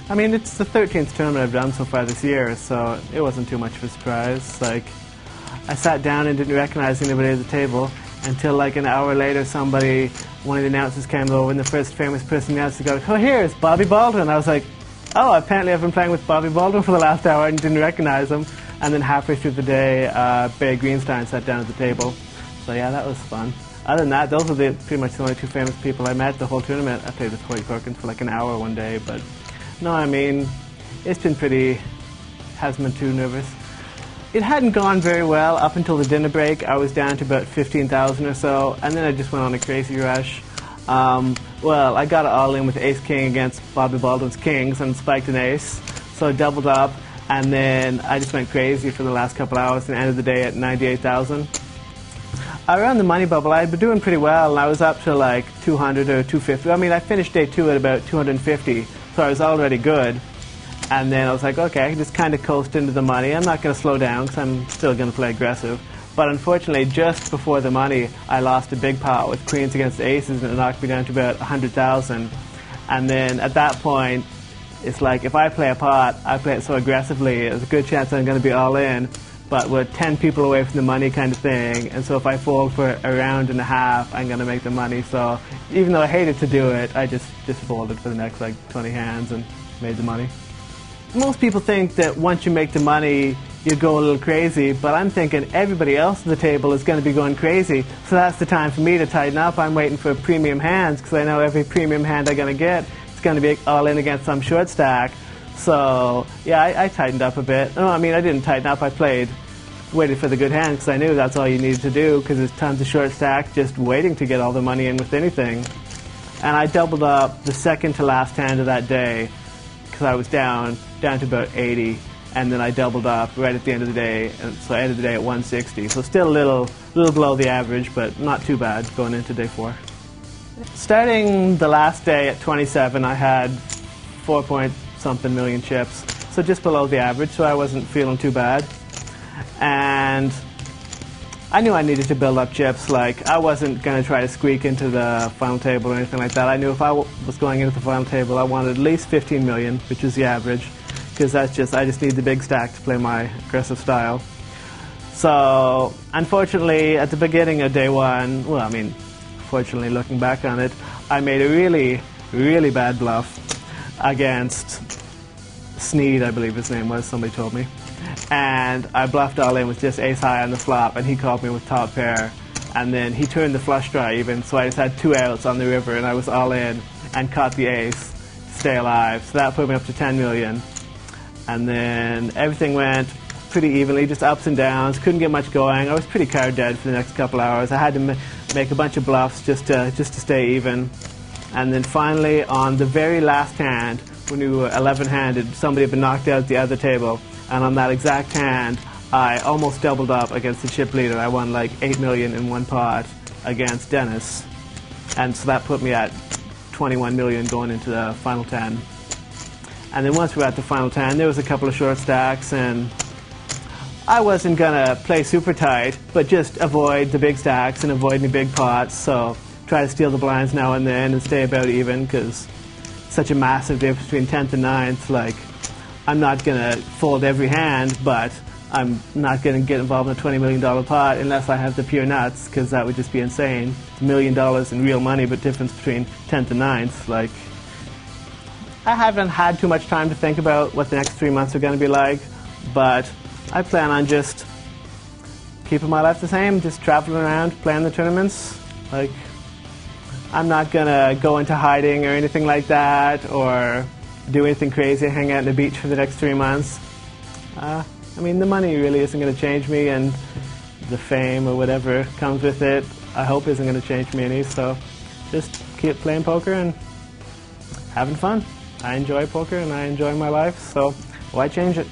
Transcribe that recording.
I mean, it's the 13th tournament I've done so far this year, so it wasn't too much of a surprise. Like, I sat down and didn't recognize anybody at the table until like an hour later one of the announcers came over and the first famous person announced to go, "Oh, here's Bobby Baldwin." I was like, oh, apparently I've been playing with Bobby Baldwin for the last hour and didn't recognize him. And then halfway through the day, Barry Greenstein sat down at the table. So yeah, that was fun. Other than that, those were pretty much the only two famous people I met the whole tournament. I played with Corey Corkins for like an hour one day, but no, I mean, it's been hasn't been too nervous. It hadn't gone very well up until the dinner break. I was down to about 15,000 or so, and then I just went on a crazy rush. Well, I got it all in with ace-king against Bobby Baldwin's kings and spiked an ace, so I doubled up, and then I just went crazy for the last couple hours and ended the day at 98,000. Around the money bubble, I'd been doing pretty well, and I was up to like 200 or 250. I mean, I finished day two at about 250, so I was already good. And then I was like, okay, I can just kind of coast into the money. I'm not going to slow down because I'm still going to play aggressive. But unfortunately, just before the money, I lost a big pot with queens against aces, and it knocked me down to about 100,000. And then at that point, it's like if I play a pot, I play it so aggressively, there's a good chance I'm going to be all in. But we're 10 people away from the money kind of thing. And so if I fold for a round and a half, I'm going to make the money. So even though I hated to do it, I just folded for the next like 20 hands and made the money. Most people think that once you make the money, you go a little crazy, but I'm thinking everybody else at the table is going to be going crazy, so that's the time for me to tighten up. I'm waiting for premium hands, because I know every premium hand I'm going to get is going to be all in against some short stack. So, yeah, I tightened up a bit. No, I mean, I didn't tighten up, I waited for the good hand, because I knew that's all you needed to do, because there's tons of short stack just waiting to get all the money in with anything. And I doubled up the second to last hand of that day, because I was down to about 80, and then I doubled up right at the end of the day, and so I ended the day at 160. So still a little below the average, but not too bad going into day 4. Starting the last day at 27, I had 4-point-something million chips, so just below the average, so I wasn't feeling too bad. And I knew I needed to build up chips. Like, I wasn't going to try to squeak into the final table or anything like that. I knew if I was going into the final table, I wanted at least 15 million, which is the average, because I just need the big stack to play my aggressive style. So, unfortunately, at the beginning of day 1, well, I mean, fortunately, looking back on it, I made a really, really bad bluff against Sneed, I believe his name was, somebody told me. And I bluffed all in with just ace high on the flop, and he called me with top pair. And then he turned the flush draw even, so I just had 2 outs on the river, and I was all in and caught the ace to stay alive. So that put me up to 10 million. And then everything went pretty evenly, just ups and downs. Couldn't get much going. I was pretty card dead for the next couple hours. I had to make a bunch of bluffs just to stay even. And then finally, on the very last hand, when we were 11-handed, somebody had been knocked out at the other table. And on that exact hand, I almost doubled up against the chip leader. I won like 8 million in one pot against Dennis. And so that put me at 21 million going into the final 10. And then once we were at the final 10, there was a couple of short stacks, and I wasn't going to play super tight, but just avoid the big stacks and avoid any big pots. So try to steal the blinds now and then and stay about even, because such a massive difference between 10th and 9th. Like, I'm not going to fold every hand, but I'm not going to get involved in a $20 million pot unless I have the pure nuts, because that would just be insane. It's $1 million in real money, but difference between 10th and 9th. Like, I haven't had too much time to think about what the next 3 months are going to be like, but I plan on just keeping my life the same, just traveling around, playing the tournaments. Like, I'm not going to go into hiding or anything like that, or do anything crazy, hang out on the beach for the next 3 months. I mean, the money really isn't going to change me, and the fame or whatever comes with it, I hope isn't going to change me any, so just keep playing poker and having fun. I enjoy poker and I enjoy my life, so why change it?